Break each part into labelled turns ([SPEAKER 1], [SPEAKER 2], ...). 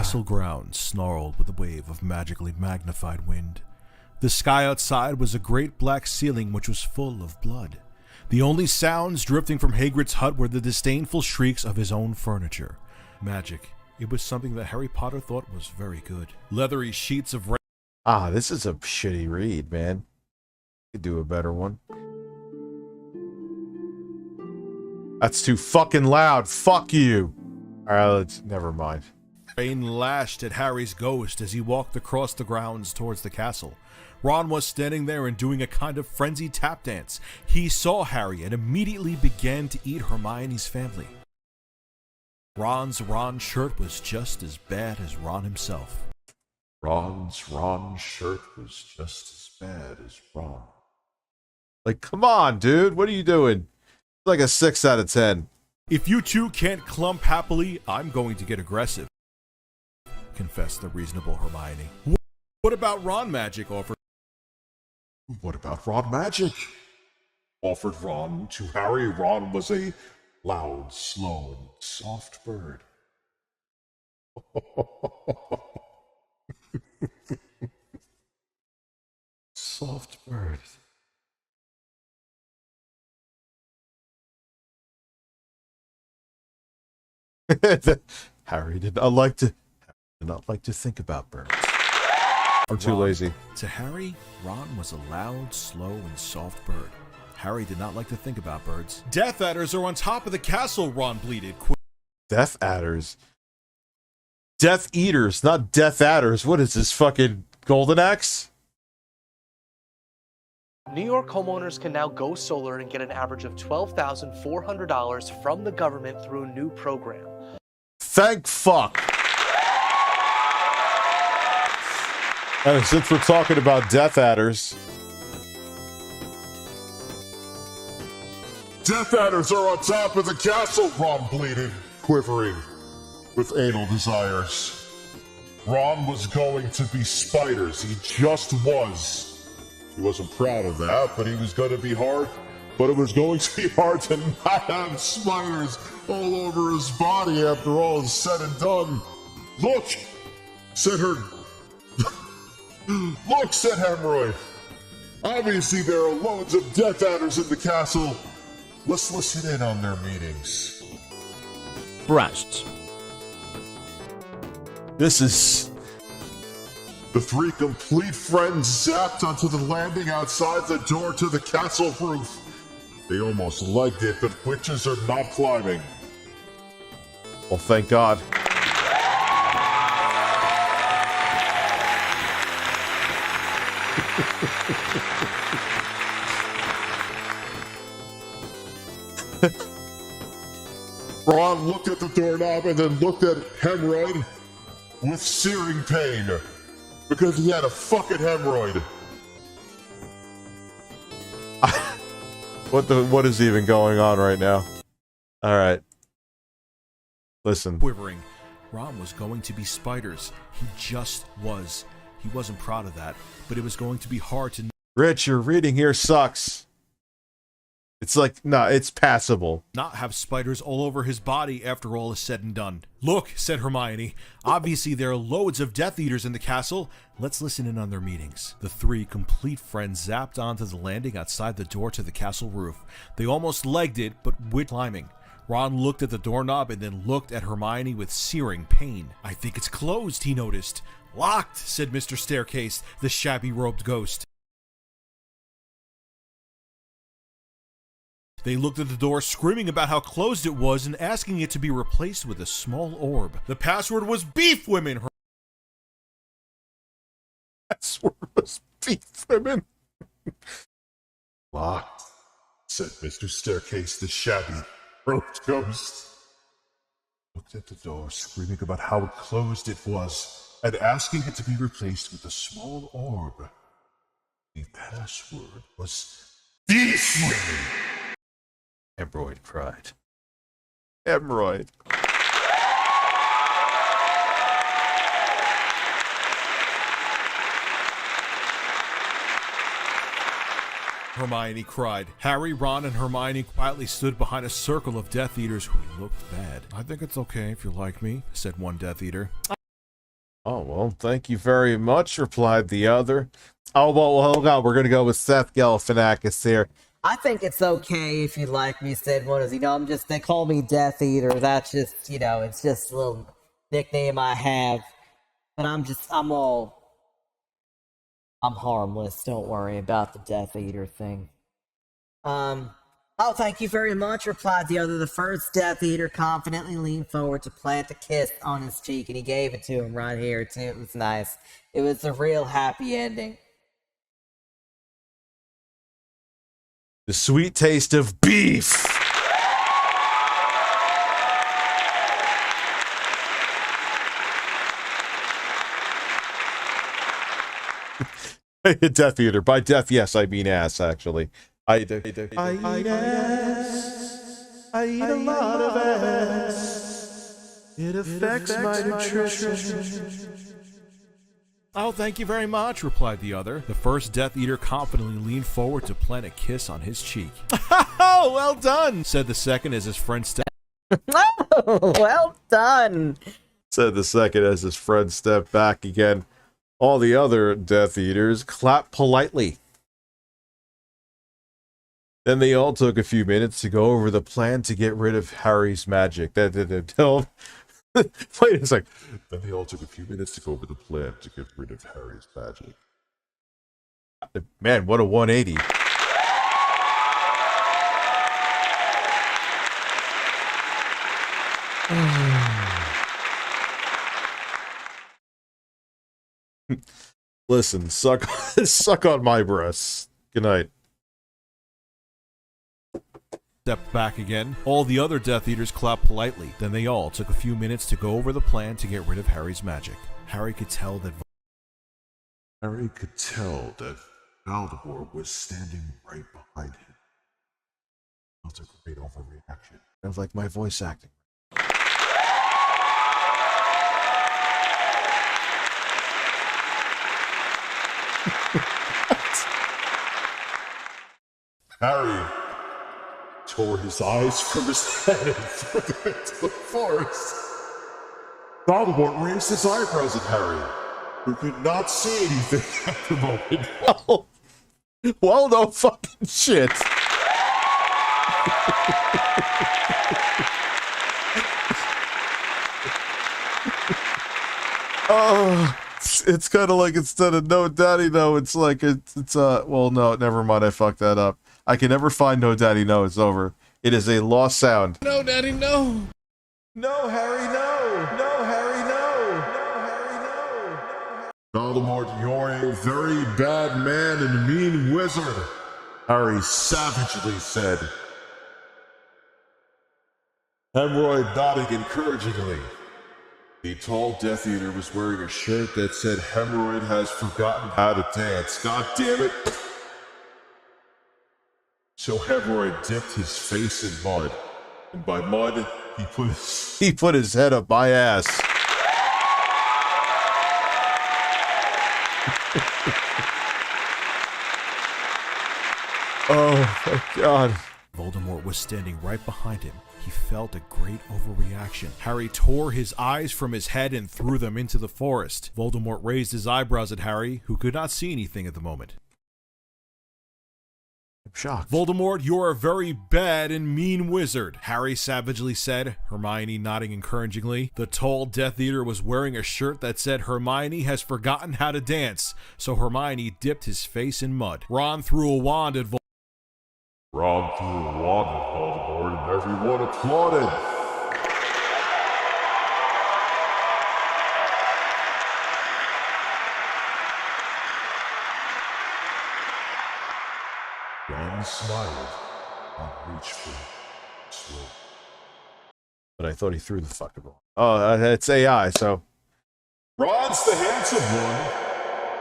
[SPEAKER 1] castle grounds snarled with a wave of magically magnified wind. The sky outside was a great black ceiling which was full of blood. The only sounds drifting from Hagrid's hut were the disdainful shrieks of his own furniture. Magic. It was something that Harry Potter thought was very good. Leathery sheets of
[SPEAKER 2] this is a shitty read, man. Could do a better one. That's too fucking loud. Fuck you. Alright, never mind.
[SPEAKER 1] rain lashed at Harry's ghost as he walked across the grounds towards the castle. Ron was standing there and doing a kind of frenzied tap dance. He saw Harry and immediately began to eat Hermione's family. Ron's Ron shirt was just as bad as Ron himself.
[SPEAKER 3] Ron's Ron shirt was just as bad as Ron.
[SPEAKER 2] Like, come on, dude. What are you doing? It's like a 6 out of 10.
[SPEAKER 1] If you two can't clump happily, I'm going to get aggressive, confessed the reasonable Hermione. What about Ron magic offered?
[SPEAKER 3] What about Ron magic? Offered Ron to Harry. Ron was a loud, slow, and soft bird. Soft bird.
[SPEAKER 2] Harry did not like to think about birds. I'm too lazy.
[SPEAKER 1] To Harry, Ron was a loud, slow, and soft bird. Harry did not like to think about birds. Death Adders are on top of the castle, Ron bleated.
[SPEAKER 2] Death Adders? Death Eaters, not Death Adders. What is this, fucking Golden Axe?
[SPEAKER 4] New York homeowners can now go solar and get an average of $12,400 from the government through a new program.
[SPEAKER 2] Thank fuck. And since we're talking about Death Adders,
[SPEAKER 3] Death Adders are on top of the castle, Ron bleated, quivering with anal desires. Ron was going to be spiders. He just was. He wasn't proud of that, but he was going to be hard. But it was going to be hard to not have spiders all over his body after all is said and done. Look, said her. Look, said Hemorrhoid. Obviously there are loads of Death Adders in the castle. Let's listen in on their meetings.
[SPEAKER 5] Breasts.
[SPEAKER 2] this is...
[SPEAKER 3] The three complete friends zapped onto the landing outside the door to the castle roof. They almost legged it, but witches are not climbing.
[SPEAKER 2] Well, thank God.
[SPEAKER 3] Ron looked at the doorknob and then looked at Hemorrhoid with searing pain because he had a fucking hemorrhoid.
[SPEAKER 2] What is even going on right now? All right. Listen.
[SPEAKER 1] Quivering. Ron was going to be spiders. He just was. He wasn't proud of that, but it was going to be hard to
[SPEAKER 2] Rich, your reading here sucks. It's like, no, it's passable.
[SPEAKER 1] not have spiders all over his body after all is said and done. Look, said Hermione, obviously there are loads of Death Eaters in the castle. Let's listen in on their meetings. The three complete friends zapped onto the landing outside the door to the castle roof. They almost legged it, but with climbing. Ron looked at the doorknob and then looked at Hermione with searing pain. I think it's closed, he noticed. Locked, said Mr. Staircase, the shabby-robed ghost. They looked at the door, screaming about how closed it was and asking it to be replaced with a small orb. The password was beef women.
[SPEAKER 2] Password was beef women.
[SPEAKER 3] Locked, said Mr. Staircase, the shabby-robed ghost. Looked at the door, screaming about how closed it was and asking it to be replaced with a small orb. The password was beef women.
[SPEAKER 2] Hemorrhoid cried. Hemorrhoid.
[SPEAKER 1] Hermione cried. Harry, Ron, and Hermione quietly stood behind a circle of Death Eaters who looked bad. I think it's okay if you like me, said one Death Eater.
[SPEAKER 2] Oh, well, thank you very much, replied the other. Oh, well, hold on. We're going to go with Seth Galifianakis here.
[SPEAKER 6] I think it's okay if you like me, said one of, they call me Death Eater. That's just, it's just a little nickname I have. But I'm harmless. Don't worry about the Death Eater thing. Oh, thank you very much, replied the other. The first Death Eater confidently leaned forward to plant a kiss on his cheek, and he gave it to him right here, too. It was nice. It was a real happy ending.
[SPEAKER 2] The sweet taste of beef. Death Eater. By death, yes, I mean ass, actually. I eat ass. I eat a lot of ass. It affects my nutrition.
[SPEAKER 1] Oh, thank you very much, replied the other. The first Death Eater confidently leaned forward to plant a kiss on his cheek. Oh, well done, said the second as his friend stepped.
[SPEAKER 6] Oh, well done,
[SPEAKER 2] said the second as his friend stepped back again. All the other Death Eaters clapped politely. Then they all took a few minutes to go over the plan to get rid of Harry's magic. Wait a sec.
[SPEAKER 3] Then they all took a few minutes to go over the plan to get rid of Harry's magic.
[SPEAKER 2] Man, what a 180. Listen, suck on my breasts. Good night.
[SPEAKER 1] Stepped back again. All the other Death Eaters clapped politely. Then they all took a few minutes to go over the plan to get rid of Harry's magic. Harry could tell that
[SPEAKER 3] Voldemort was standing right behind him. That's a great overreaction.
[SPEAKER 2] Sounds like my voice acting.
[SPEAKER 3] Harry tore his eyes from his head and threw them into the forest. Voldemort raised his eyebrows at Harry, who could not see anything at the moment.
[SPEAKER 2] Oh, well, no fucking shit. Oh, it's kind of like instead of no daddy no, it's like well, no, never mind, I fucked that up. I can never find no daddy no, it's over. It is a lost sound.
[SPEAKER 1] No, Daddy, no!
[SPEAKER 2] No, Harry, no! No, Harry, no! No, Harry, no!
[SPEAKER 3] Voldemort, you're a very bad man and a mean wizard, Harry savagely said. Hemorrhoid nodding encouragingly. The tall Death Eater was wearing a shirt that said Hemorrhoid has forgotten how to dance. God damn it! So Hemorrhoid dipped his face in mud, and by mud,
[SPEAKER 2] He put his head up my ass. Oh my god.
[SPEAKER 1] Voldemort was standing right behind him. He felt a great overreaction. Harry tore his eyes from his head and threw them into the forest. Voldemort raised his eyebrows at Harry, who could not see anything at the moment.
[SPEAKER 2] I'm shocked.
[SPEAKER 1] Voldemort, you're a very bad and mean wizard, Harry savagely said, Hermione nodding encouragingly. The tall Death Eater was wearing a shirt that said Hermione has forgotten how to dance, so Hermione dipped his face in mud. Ron threw a wand at Voldemort.
[SPEAKER 3] Ron threw a wand at Voldemort and everyone applauded. Ron smiled and reached for it slowly.
[SPEAKER 2] But I thought he threw the fucking ball. Oh, it's AI, so.
[SPEAKER 3] Ron's the handsome one,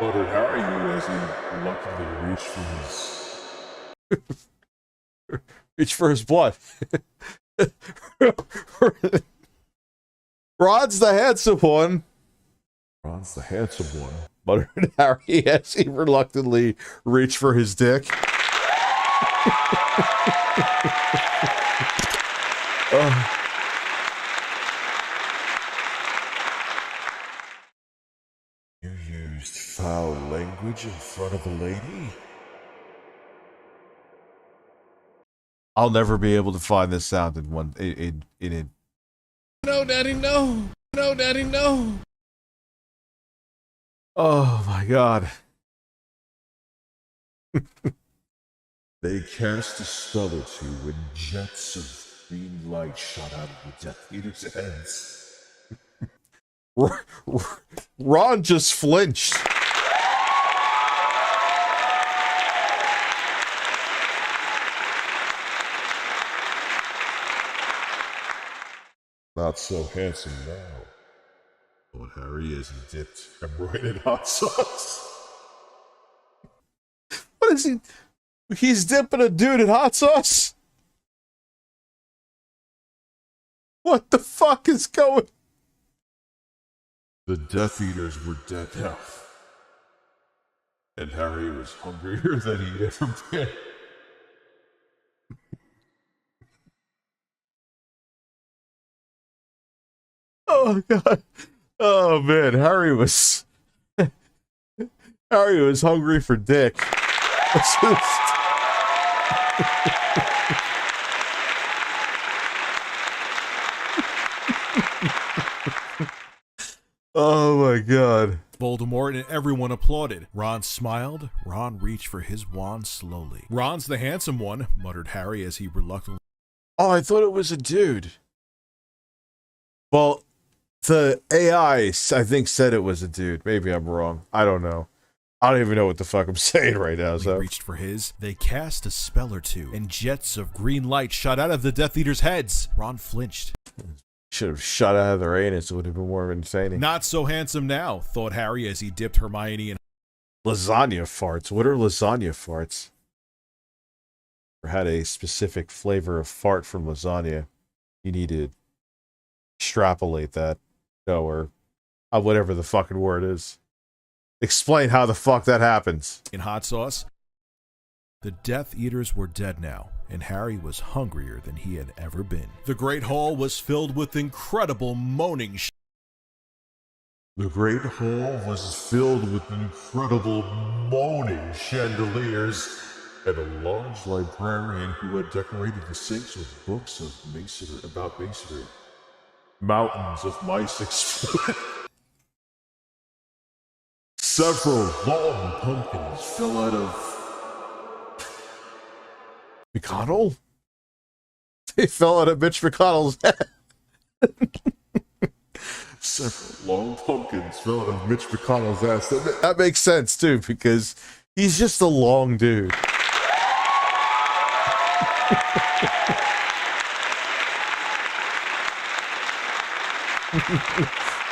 [SPEAKER 3] muttered Harry as he reluctantly reached for his...
[SPEAKER 2] Reach for his what? Rod's the handsome one.
[SPEAKER 3] Ron's the handsome one,
[SPEAKER 2] Muttered Harry as he reluctantly reached for his dick. Oh.
[SPEAKER 3] used foul language in front of a lady?
[SPEAKER 2] I'll never be able to find this sound in one in it.
[SPEAKER 1] No, Daddy, no. No, Daddy, no.
[SPEAKER 2] Oh my god.
[SPEAKER 3] They cast a spell or two when jets of green light shot out of the Death Eater's heads.
[SPEAKER 2] Ron just flinched.
[SPEAKER 3] Not so handsome now. But Harry is dipped embroidered hot sauce.
[SPEAKER 2] What is he? He's dipping a dude in hot sauce? What the fuck is going?
[SPEAKER 3] The Death Eaters were dead now. And Harry was hungrier than he'd ever been.
[SPEAKER 2] Oh god. Oh man, Harry was hungry for dick. Oh my god.
[SPEAKER 1] Voldemort and everyone applauded. Ron smiled. Ron reached for his wand slowly. Ron's the handsome one, muttered Harry as he reluctantly.
[SPEAKER 2] Oh, I thought it was a dude. Well, the AI, I think, said it was a dude. Maybe I'm wrong. I don't know. I don't even know what the fuck I'm saying right now. So
[SPEAKER 1] reached for his. They cast a spell or two, and jets of green light shot out of the Death Eaters' heads. Ron flinched.
[SPEAKER 2] Should have shot out of their anus. It would have been more entertaining.
[SPEAKER 1] Not so handsome now, thought Harry as he dipped Hermione in
[SPEAKER 2] lasagna farts. What are lasagna farts? Or had a specific flavor of fart from lasagna. You need to extrapolate that. No, or whatever the fucking word is. Explain how the fuck that happens.
[SPEAKER 1] In hot sauce. The Death Eaters were dead now, and Harry was hungrier than he had ever been. The Great Hall was filled with incredible moaning.
[SPEAKER 3] The Great Hall was filled with incredible moaning chandeliers and a large librarian who had decorated the sinks with books of masonry about masonry. Mountains of mice exploded. Several long pumpkins fell out of
[SPEAKER 2] McConnell? They fell out of Mitch McConnell's head.
[SPEAKER 3] Several long pumpkins fell out of Mitch McConnell's ass.
[SPEAKER 2] That makes sense too, because he's just a long dude.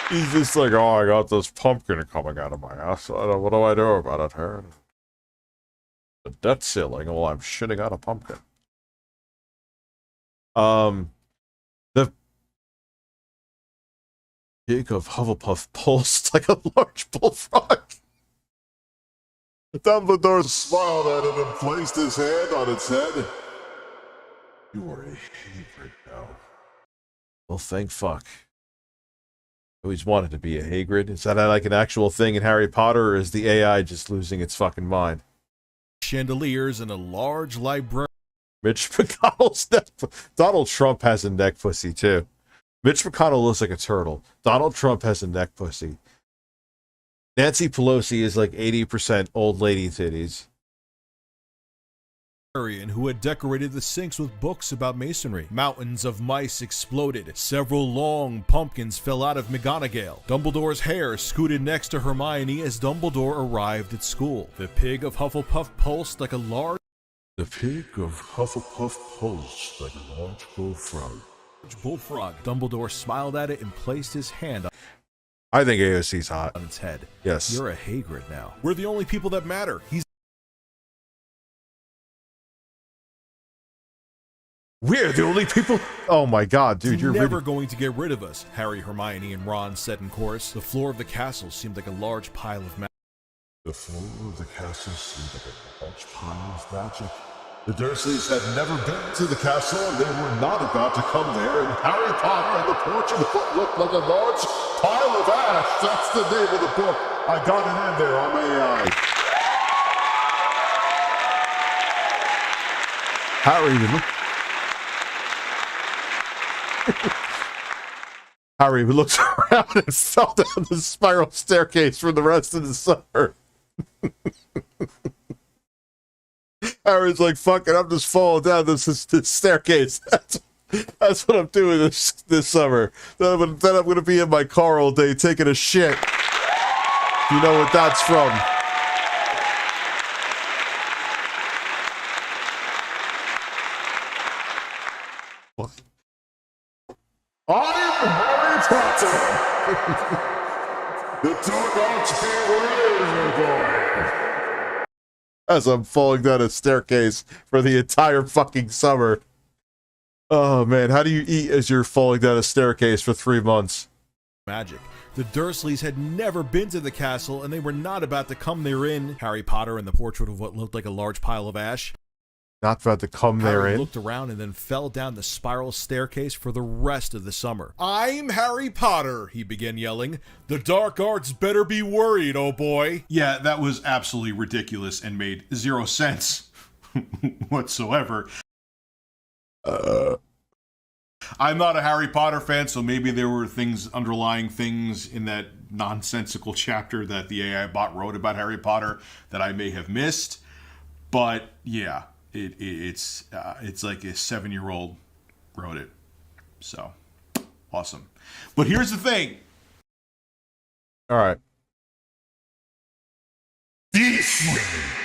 [SPEAKER 2] He's just like, oh, I got this pumpkin coming out of my ass. What do I do about it, here? The debt ceiling. Well, I'm shitting out a pumpkin. The pig of Hufflepuff pulsed like a large bullfrog.
[SPEAKER 3] Dumbledore smiled at it and placed his hand on its head. You are a Hagrid now.
[SPEAKER 2] Well, thank fuck. I always wanted to be a Hagrid. Is that like an actual thing in Harry Potter, or is the AI just losing its fucking mind?
[SPEAKER 1] Chandeliers and a large library.
[SPEAKER 2] Mitch McConnell's neck. Donald Trump has a neck pussy too. Mitch McConnell looks like a turtle. Donald Trump has a neck pussy. Nancy Pelosi is like 80% old lady titties.
[SPEAKER 1] Who had decorated the sinks with books about masonry. Mountains of mice exploded. Several long pumpkins fell out of McGonagall. Dumbledore's hair scooted next to Hermione as Dumbledore arrived at school. The pig of Hufflepuff pulsed like a large...
[SPEAKER 3] The pig of Hufflepuff pulsed like a large bullfrog.
[SPEAKER 1] Dumbledore smiled at it and placed his hand on...
[SPEAKER 2] I think AOC's hot.
[SPEAKER 1] On its head.
[SPEAKER 2] Yes.
[SPEAKER 1] You're a Hagrid now. We're the only people that matter.
[SPEAKER 2] We're the only people. Oh my god, dude, you're
[SPEAKER 1] never going to get rid of us, Harry, Hermione, and Ron said in chorus. The floor of the castle seemed like a large pile of magic.
[SPEAKER 3] The floor of the castle seemed like a large pile of magic. The Dursleys had never been to the castle, and they were not about to come there, and Harry Potter and the Porch of the Foot looked like a large Pile of Ash. That's the name of the book. I got it in there on AI.
[SPEAKER 2] Harry looks around and fell down the spiral staircase for the rest of the summer. Harry's like, fuck it, I'm just falling down this staircase. That's what I'm doing this summer. Then I'm going to be in my car all day taking a shit. You know what that's from. What?
[SPEAKER 3] I'm Harry Potter. The dark arts be boy.
[SPEAKER 2] As I'm falling down a staircase for the entire fucking summer. Oh man, how do you eat as you're falling down a staircase for 3 months?
[SPEAKER 1] Magic. The Dursleys had never been to the castle, and they were not about to come therein. Harry Potter and the portrait of what looked like a large pile of ash.
[SPEAKER 2] Not about to come
[SPEAKER 1] Harry
[SPEAKER 2] therein.
[SPEAKER 1] looked around and then fell down the spiral staircase for the rest of the summer. I'm Harry Potter, he began yelling. The dark arts better be worried, oh boy. Yeah, that was absolutely ridiculous and made zero sense whatsoever. I'm not a Harry Potter fan, so maybe there were underlying things in that nonsensical chapter that the AI bot wrote about Harry Potter that I may have missed. But yeah, it's like a 7-year-old wrote it. So awesome. But here's the thing.
[SPEAKER 2] All right.
[SPEAKER 3] These women